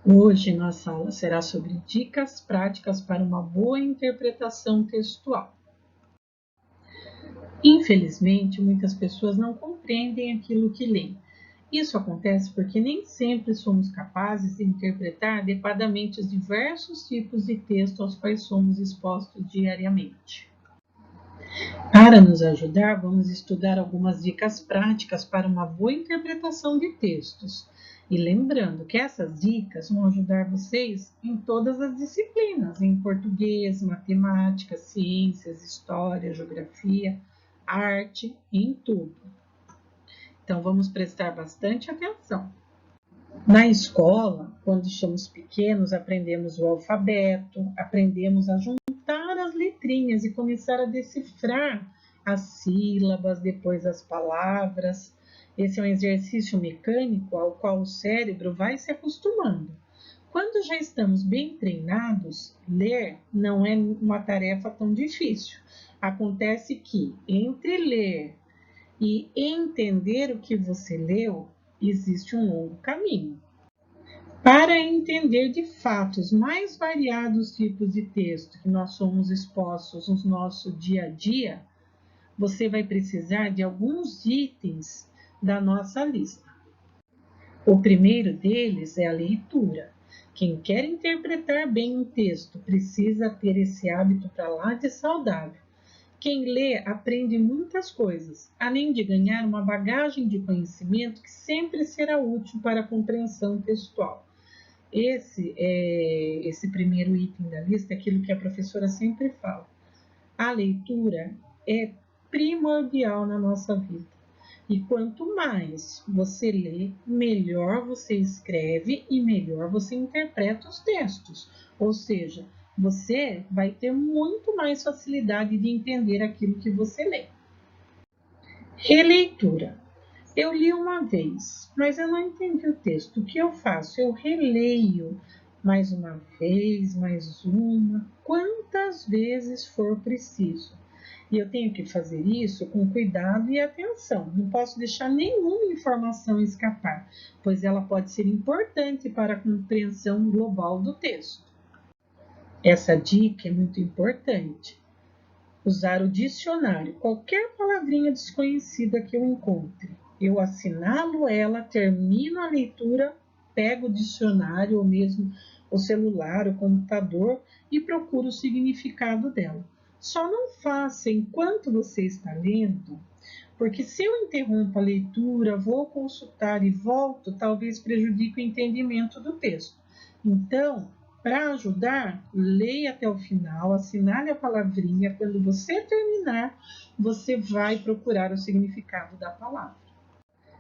Hoje nossa aula será sobre dicas práticas para uma boa interpretação textual. Infelizmente, muitas pessoas não compreendem aquilo que leem. Isso acontece porque nem sempre somos capazes de interpretar adequadamente os diversos tipos de texto aos quais somos expostos diariamente. Para nos ajudar, vamos estudar algumas dicas práticas para uma boa interpretação de textos. E lembrando que essas dicas vão ajudar vocês em todas as disciplinas, em português, matemática, ciências, história, geografia, arte, em tudo. Então vamos prestar bastante atenção. Na escola, quando somos pequenos, aprendemos o alfabeto, aprendemos a juntar as letrinhas e começar a decifrar as sílabas, depois as palavras. Esse é um exercício mecânico ao qual o cérebro vai se acostumando. Quando já estamos bem treinados, ler não é uma tarefa tão difícil. Acontece que entre ler e entender o que você leu, existe um longo caminho. Para entender de fato os mais variados tipos de texto que nós somos expostos no nosso dia a dia, você vai precisar de alguns itens da nossa lista. O primeiro deles é a leitura. Quem quer interpretar bem um texto precisa ter esse hábito para lá de saudável. Quem lê aprende muitas coisas, além de ganhar uma bagagem de conhecimento que sempre será útil para a compreensão textual. Esse primeiro item da lista é aquilo que a professora sempre fala. A leitura é primordial na nossa vida. E quanto mais você lê, melhor você escreve e melhor você interpreta os textos. Ou seja, você vai ter muito mais facilidade de entender aquilo que você lê. Releitura. Eu li uma vez, mas eu não entendi o texto. O que eu faço? Eu releio mais uma vez, mais uma, quantas vezes for preciso. E eu tenho que fazer isso com cuidado e atenção. Não posso deixar nenhuma informação escapar, pois ela pode ser importante para a compreensão global do texto. Essa dica é muito importante. Usar o dicionário, qualquer palavrinha desconhecida que eu encontre. Eu assinalo ela, termino a leitura, pego o dicionário ou mesmo o celular, o computador e procuro o significado dela. Só não faça enquanto você está lendo, porque se eu interrompo a leitura, vou consultar e volto, talvez prejudique o entendimento do texto. Então, para ajudar, leia até o final, assinale a palavrinha. Quando você terminar, você vai procurar o significado da palavra.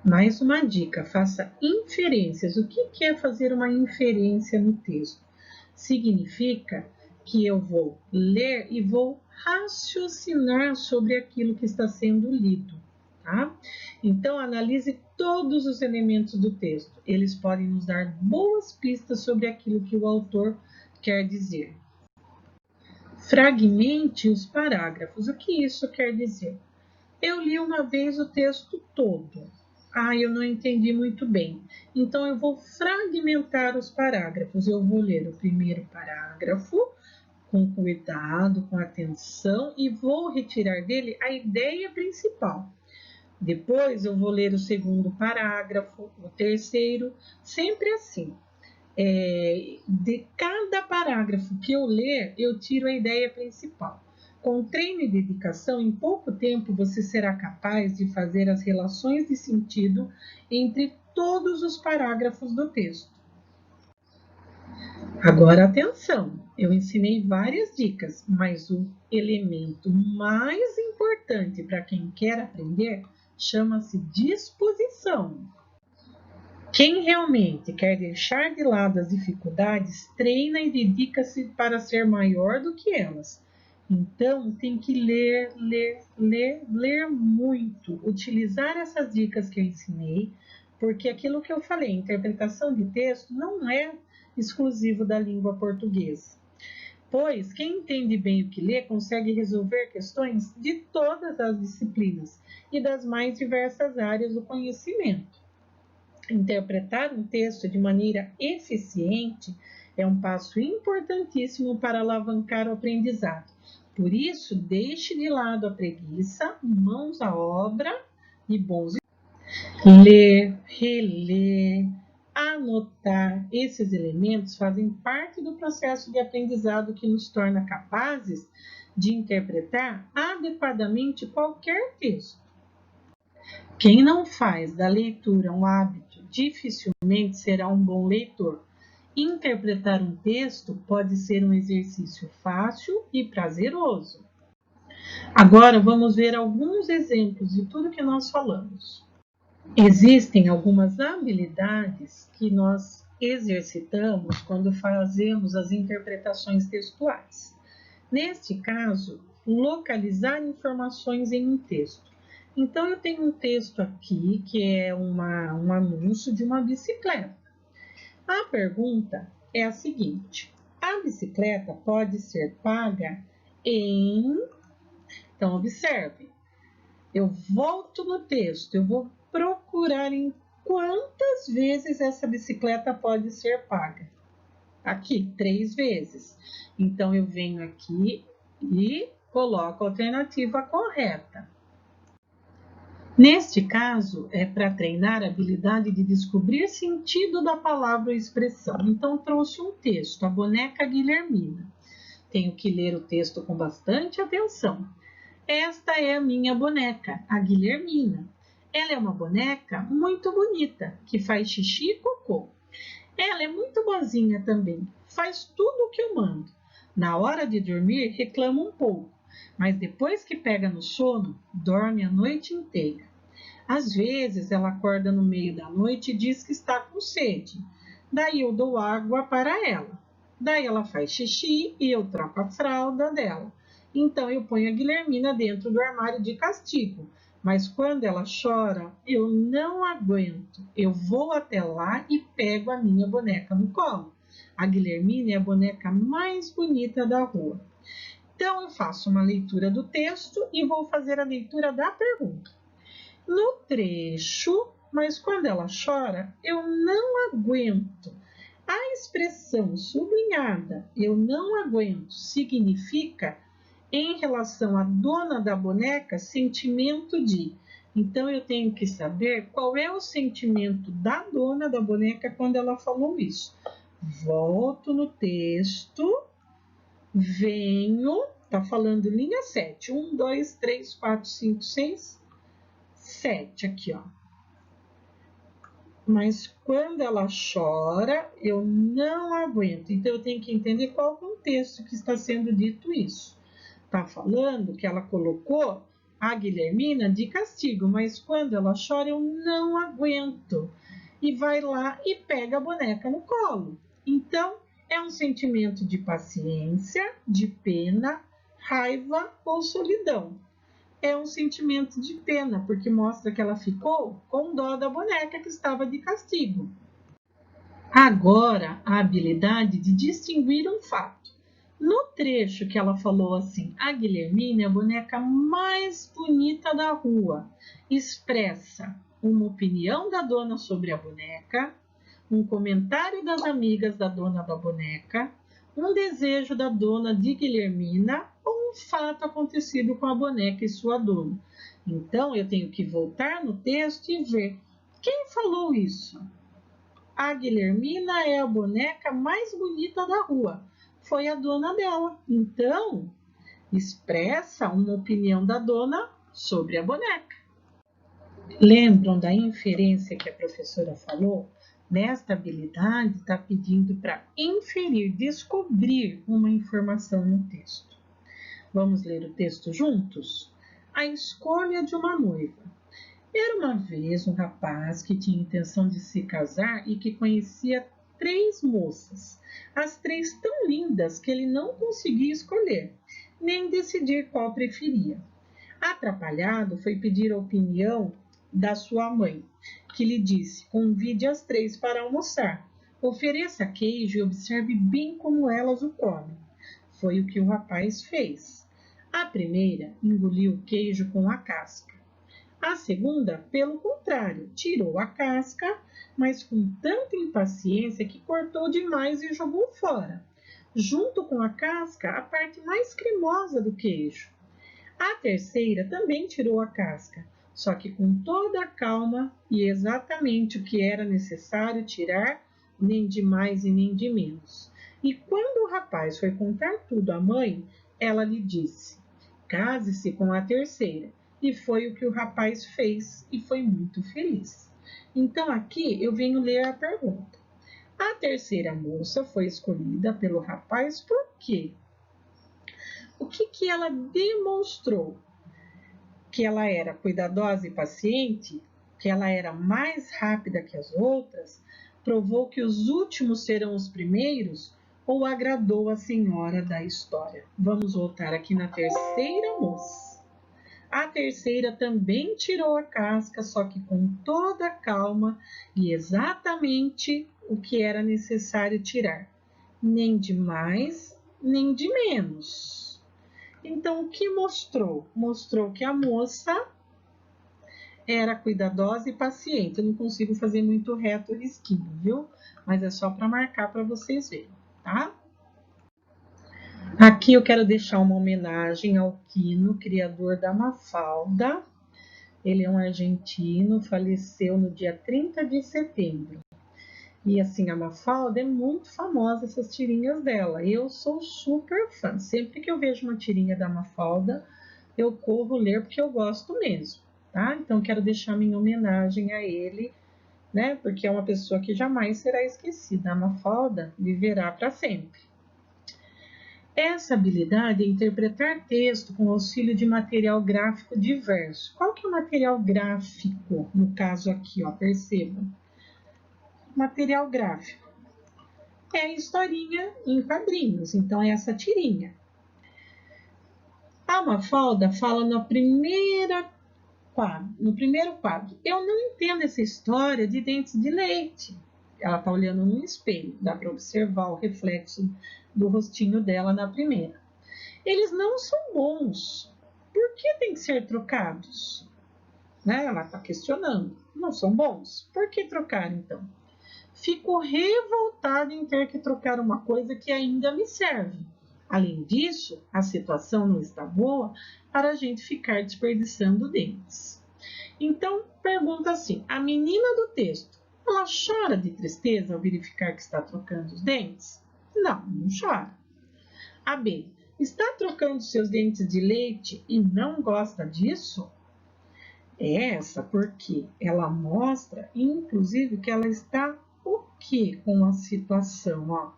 Mais uma dica, faça inferências. O que é fazer uma inferência no texto? Significa que eu vou ler e vou raciocinar sobre aquilo que está sendo lido. Tá? Então, analise todos os elementos do texto. Eles podem nos dar boas pistas sobre aquilo que o autor quer dizer. Fragmente os parágrafos. O que isso quer dizer? Eu li uma vez o texto todo. Eu não entendi muito bem. Então, eu vou fragmentar os parágrafos. Eu vou ler o primeiro parágrafo com cuidado, com atenção e vou retirar dele a ideia principal. Depois eu vou ler o segundo parágrafo, o terceiro, sempre assim. De cada parágrafo que eu ler, eu tiro a ideia principal. Com treino e dedicação, em pouco tempo você será capaz de fazer as relações de sentido entre todos os parágrafos do texto. Agora atenção, eu ensinei várias dicas, mas o elemento mais importante para quem quer aprender chama-se disposição. Quem realmente quer deixar de lado as dificuldades, treina e dedica-se para ser maior do que elas. Então, tem que ler muito, utilizar essas dicas que eu ensinei, porque aquilo que eu falei, interpretação de texto não é exclusivo da língua portuguesa. Pois quem entende bem o que lê consegue resolver questões de todas as disciplinas e das mais diversas áreas do conhecimento. Interpretar um texto de maneira eficiente é um passo importantíssimo para alavancar o aprendizado. Por isso, deixe de lado a preguiça, mãos à obra e bons. Ler, reler, anotar, esses elementos fazem parte do processo de aprendizado que nos torna capazes de interpretar adequadamente qualquer texto. Quem não faz da leitura um hábito dificilmente será um bom leitor. Interpretar um texto pode ser um exercício fácil e prazeroso. Agora vamos ver alguns exemplos de tudo que nós falamos. Existem algumas habilidades que nós exercitamos quando fazemos as interpretações textuais. Neste caso, localizar informações em um texto. Então, eu tenho um texto aqui que é um anúncio de uma bicicleta. A pergunta é a seguinte: a bicicleta pode ser paga em... Então, observe, eu volto no texto, eu vou procurar em quantas vezes essa bicicleta pode ser paga. Aqui, 3 vezes. Então, eu venho aqui e coloco a alternativa correta. Neste caso, é para treinar a habilidade de descobrir sentido da palavra ou expressão. Então, trouxe um texto, a boneca Guilhermina. Tenho que ler o texto com bastante atenção. Esta é a minha boneca, a Guilhermina. Ela é uma boneca muito bonita, que faz xixi e cocô. Ela é muito boazinha também, faz tudo o que eu mando. Na hora de dormir, reclama um pouco, mas depois que pega no sono, dorme a noite inteira. Às vezes, ela acorda no meio da noite e diz que está com sede. Daí eu dou água para ela. Daí ela faz xixi e eu troco a fralda dela. Então eu ponho a Guilhermina dentro do armário de castigo. Mas quando ela chora, eu não aguento. Eu vou até lá e pego a minha boneca no colo. A Guilhermina é a boneca mais bonita da rua. Então eu faço uma leitura do texto e vou fazer a leitura da pergunta. No trecho, mas quando ela chora, eu não aguento. A expressão sublinhada, eu não aguento, significa, em relação à dona da boneca, sentimento de. Então, eu tenho que saber qual é o sentimento da dona da boneca quando ela falou isso. Volto no texto, venho, tá falando linha 7. 1, 2, 3, 4, 5, 6, 7 aqui, ó. Mas quando ela chora, eu não aguento. Então, eu tenho que entender qual o contexto que está sendo dito isso. Está falando que ela colocou a Guilhermina de castigo, mas quando ela chora, eu não aguento. E vai lá e pega a boneca no colo. Então, é um sentimento de paciência, de pena, raiva ou solidão. É um sentimento de pena, porque mostra que ela ficou com dó da boneca que estava de castigo. Agora, a habilidade de distinguir um fato. No trecho que ela falou assim, a Guilhermina é a boneca mais bonita da rua, expressa uma opinião da dona sobre a boneca, um comentário das amigas da dona da boneca, um desejo da dona de Guilhermina ou um fato acontecido com a boneca e sua dona. Então, eu tenho que voltar no texto e ver quem falou isso. A Guilhermina é a boneca mais bonita da rua. Foi a dona dela. Então, expressa uma opinião da dona sobre a boneca. Lembram da inferência que a professora falou? Nesta habilidade, está pedindo para inferir, descobrir uma informação no texto. Vamos ler o texto juntos? A escolha de uma noiva. Era uma vez um rapaz que tinha intenção de se casar e que conhecia 3 moças, as 3 tão lindas que ele não conseguia escolher, nem decidir qual preferia. Atrapalhado, foi pedir a opinião da sua mãe, que lhe disse: convide as 3 para almoçar, ofereça queijo e observe bem como elas o comem. Foi o que o rapaz fez. A primeira engoliu o queijo com a casca. A segunda, pelo contrário, tirou a casca, mas com tanta impaciência que cortou demais e jogou fora, junto com a casca, a parte mais cremosa do queijo. A terceira também tirou a casca, só que com toda a calma e exatamente o que era necessário tirar, nem de mais e nem de menos. E quando o rapaz foi contar tudo à mãe, ela lhe disse: case-se com a terceira. E foi o que o rapaz fez e foi muito feliz. Então aqui eu venho ler a pergunta. A terceira moça foi escolhida pelo rapaz por quê? O que ela demonstrou? Que ela era cuidadosa e paciente, que ela era mais rápida que as outras, provou que os últimos serão os primeiros ou agradou a senhora da história? Vamos voltar aqui na terceira moça. A terceira também tirou a casca, só que com toda a calma e exatamente o que era necessário tirar, nem de mais, nem de menos. Então, o que mostrou? Mostrou que a moça era cuidadosa e paciente. Eu não consigo fazer muito reto o risquinho, viu? Mas é só para marcar para vocês verem, tá? Aqui eu quero deixar uma homenagem ao Quino, criador da Mafalda. Ele é um argentino, faleceu no dia 30 de setembro. E assim, a Mafalda é muito famosa, essas tirinhas dela. Eu sou super fã. Sempre que eu vejo uma tirinha da Mafalda, eu corro ler porque eu gosto mesmo, tá? Então, quero deixar minha homenagem a ele, né? Porque é uma pessoa que jamais será esquecida. A Mafalda viverá para sempre. Essa habilidade é interpretar texto com auxílio de material gráfico diverso. Qual que é o material gráfico? No caso aqui, ó, percebam. Material gráfico é a historinha em quadrinhos, então é essa tirinha. A Mafalda fala no primeiro quadro. Eu não entendo essa história de dentes de leite. Ela está olhando no espelho, dá para observar o reflexo do rostinho dela na primeira. Eles não são bons. Por que tem que ser trocados? Né? Ela está questionando. Não são bons? Por que trocar então? Fico revoltada em ter que trocar uma coisa que ainda me serve. Além disso, a situação não está boa para a gente ficar desperdiçando dentes. Então, pergunta assim, a menina do texto, ela chora de tristeza ao verificar que está trocando os dentes? Não, não chora. A B, está trocando seus dentes de leite e não gosta disso? É essa porque ela mostra, inclusive, que ela está o que com a situação? Ó.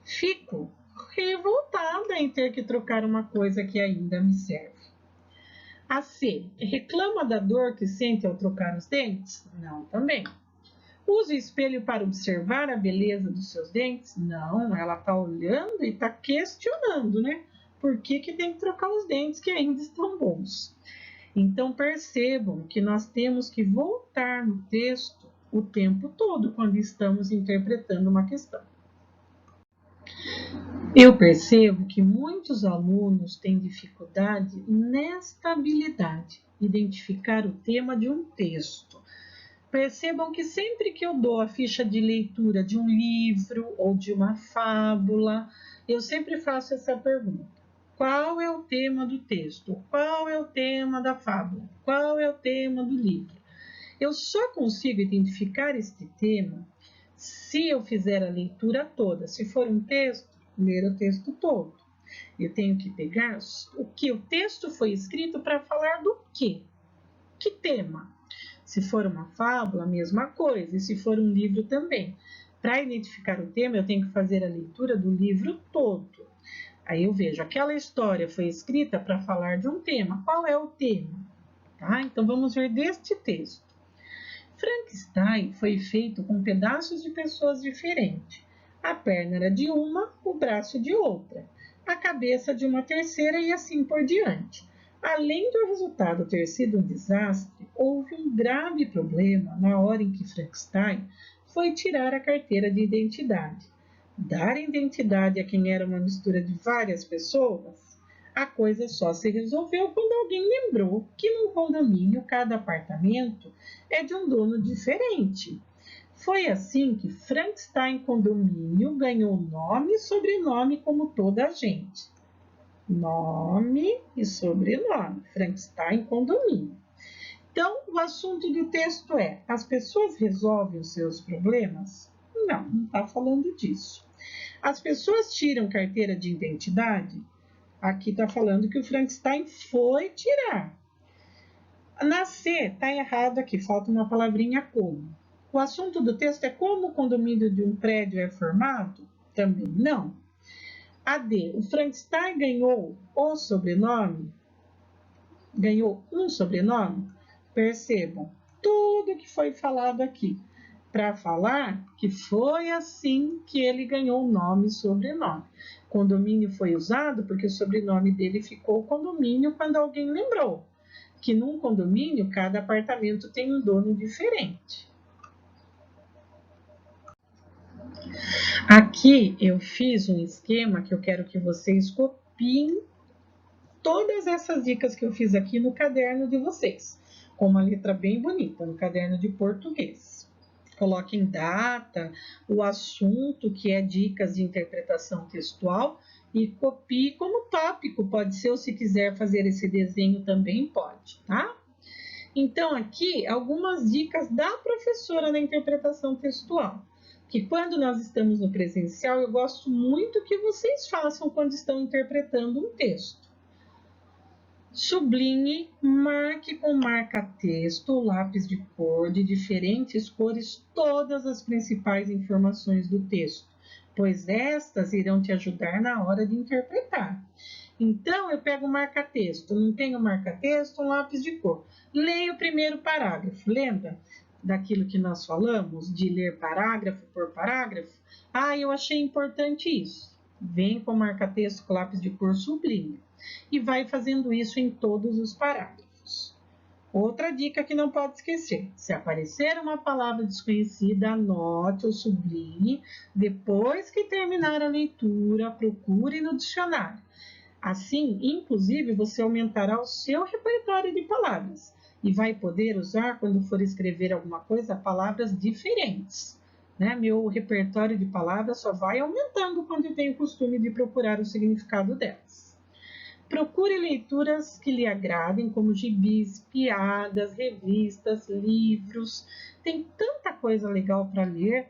Fico revoltada em ter que trocar uma coisa que ainda me serve. A C, reclama da dor que sente ao trocar os dentes? Não, também. Usa o espelho para observar a beleza dos seus dentes? Não, ela está olhando e está questionando, né? Por que tem que trocar os dentes que ainda estão bons? Então percebam que nós temos que voltar no texto o tempo todo quando estamos interpretando uma questão. Eu percebo que muitos alunos têm dificuldade nesta habilidade, identificar o tema de um texto. Percebam que sempre que eu dou a ficha de leitura de um livro ou de uma fábula, eu sempre faço essa pergunta. Qual é o tema do texto? Qual é o tema da fábula? Qual é o tema do livro? Eu só consigo identificar este tema se eu fizer a leitura toda. Se for um texto, ler o texto todo. Eu tenho que pegar o que o texto foi escrito para falar do quê? Que tema? Se for uma fábula, a mesma coisa. E se for um livro também. Para identificar o tema, eu tenho que fazer a leitura do livro todo. Aí eu vejo, aquela história foi escrita para falar de um tema. Qual é o tema? Tá? Então vamos ver deste texto. Frankenstein foi feito com pedaços de pessoas diferentes. A perna era de uma, o braço de outra, a cabeça de uma terceira e assim por diante. Além do resultado ter sido um desastre, houve um grave problema na hora em que Frankenstein foi tirar a carteira de identidade. Dar identidade a quem era uma mistura de várias pessoas? A coisa só se resolveu quando alguém lembrou que num condomínio cada apartamento é de um dono diferente. Foi assim que Frankenstein Condomínio ganhou nome e sobrenome como toda a gente. Nome e sobrenome, Frankenstein Condomínio. Então, o assunto do texto é: as pessoas resolvem os seus problemas? Não está falando disso. As pessoas tiram carteira de identidade? Aqui está falando que o Frankenstein foi tirar. Nascer está errado aqui, falta uma palavrinha como. O assunto do texto é como o condomínio de um prédio é formado? Também não. A D, o Frankenstein ganhou o sobrenome? Ganhou um sobrenome? Percebam, tudo que foi falado aqui para falar que foi assim que ele ganhou o nome e sobrenome. Condomínio foi usado porque o sobrenome dele ficou condomínio quando alguém lembrou que num condomínio cada apartamento tem um dono diferente. Aqui eu fiz um esquema que eu quero que vocês copiem todas essas dicas que eu fiz aqui no caderno de vocês, com uma letra bem bonita, no caderno de português. Coloquem data, o assunto, que é dicas de interpretação textual, e copie como tópico, pode ser, ou se quiser fazer esse desenho também pode, tá? Então, aqui, algumas dicas da professora na interpretação textual, que quando nós estamos no presencial, eu gosto muito que vocês façam quando estão interpretando um texto. Sublinhe, marque com marca-texto ou lápis de cor de diferentes cores todas as principais informações do texto, pois estas irão te ajudar na hora de interpretar. Então, eu pego o marca-texto, não tenho marca-texto, um lápis de cor. Leio o primeiro parágrafo, lembra daquilo que nós falamos, de ler parágrafo por parágrafo? Eu achei importante isso. Vem com marca-texto com lápis de cor, sublinha. E vai fazendo isso em todos os parágrafos. Outra dica que não pode esquecer: se aparecer uma palavra desconhecida, anote ou sublinhe. Depois que terminar a leitura, procure no dicionário. Assim, inclusive, você aumentará o seu repertório de palavras e vai poder usar, quando for escrever alguma coisa, palavras diferentes. Meu repertório de palavras só vai aumentando quando eu tenho o costume de procurar o significado delas. Procure leituras que lhe agradem, como gibis, piadas, revistas, livros. Tem tanta coisa legal para ler.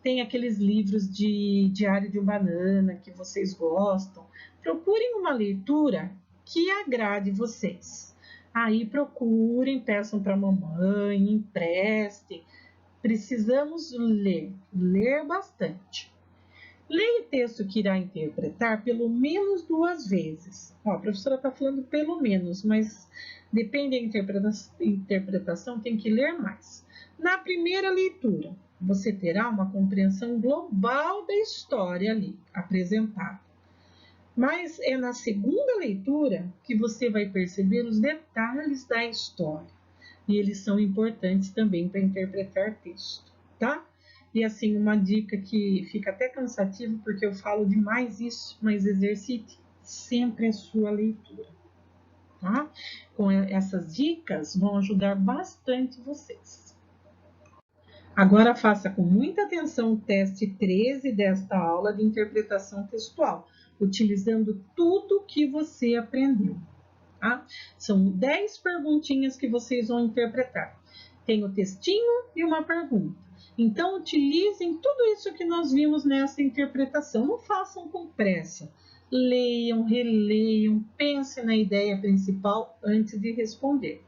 Tem aqueles livros de Diário de um Banana que vocês gostam. Procurem uma leitura que agrade vocês. Aí procurem, peçam para a mamãe, emprestem. Precisamos ler bastante. Leia o texto que irá interpretar pelo menos 2 vezes. A professora está falando pelo menos, mas depende da interpretação, tem que ler mais. Na primeira leitura, você terá uma compreensão global da história ali apresentada. Mas é na segunda leitura que você vai perceber os detalhes da história. E eles são importantes também para interpretar texto, tá? E assim, uma dica que fica até cansativo, porque eu falo demais isso, mas exercite sempre a sua leitura, tá? Com essas dicas vão ajudar bastante vocês. Agora faça com muita atenção o teste 13 desta aula de interpretação textual, utilizando tudo que você aprendeu, tá? São 10 perguntinhas que vocês vão interpretar. Tem o textinho e uma pergunta. Então, utilizem tudo isso que nós vimos nessa interpretação. Não façam com pressa. Leiam, releiam, pensem na ideia principal antes de responder.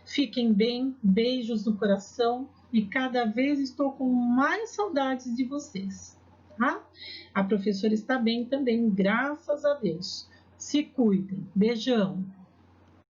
Fiquem bem, beijos no coração e cada vez estou com mais saudades de vocês. Tá? A professora está bem também, graças a Deus. Se cuidem. Beijão.